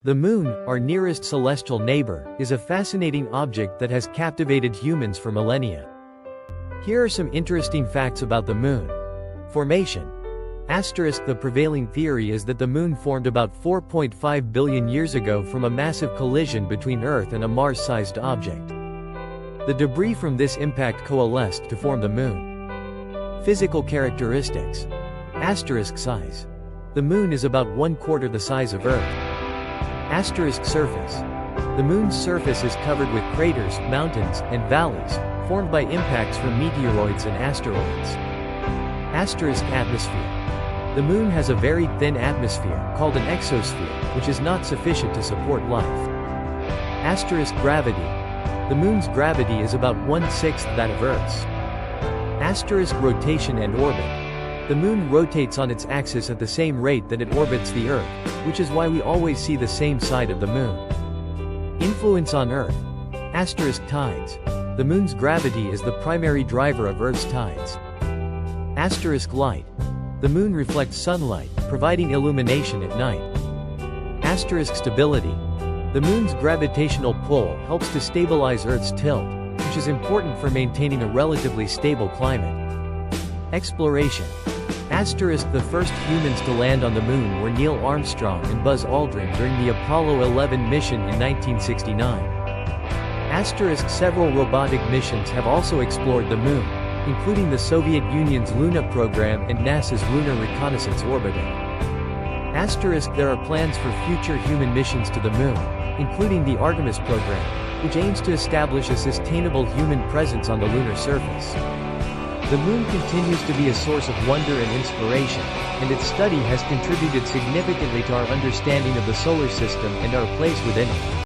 The Moon, our nearest celestial neighbor, is a fascinating object that has captivated humans for millennia. Here are some interesting facts about the Moon. Formation. The prevailing theory is that the Moon formed about 4.5 billion years ago from a massive collision between Earth and a Mars-sized object. The debris from this impact coalesced to form the Moon. Physical characteristics. Size. The Moon is about 1/4 the size of Earth. Surface. The Moon's surface is covered with craters, mountains, and valleys, formed by impacts from meteoroids and asteroids. Atmosphere. The Moon has a very thin atmosphere, called an exosphere, which is not sufficient to support life. Gravity. The Moon's gravity is about 1/6 that of Earth's. Rotation and orbit. The Moon rotates on its axis at the same rate that it orbits the Earth, which is why we always see the same side of the Moon. Influence on Earth. Tides. The Moon's gravity is the primary driver of Earth's tides. Light. The Moon reflects sunlight, providing illumination at night. Stability. The Moon's gravitational pull helps to stabilize Earth's tilt, which is important for maintaining a relatively stable climate. Exploration. The first humans to land on the Moon were Neil Armstrong and Buzz Aldrin during the Apollo 11 mission in 1969. Several robotic missions have also explored the Moon, including the Soviet Union's Luna program and NASA's Lunar Reconnaissance Orbiter. There are plans for future human missions to the Moon, including the Artemis program, which aims to establish a sustainable human presence on the lunar surface. The Moon continues to be a source of wonder and inspiration, and its study has contributed significantly to our understanding of the solar system and our place within it.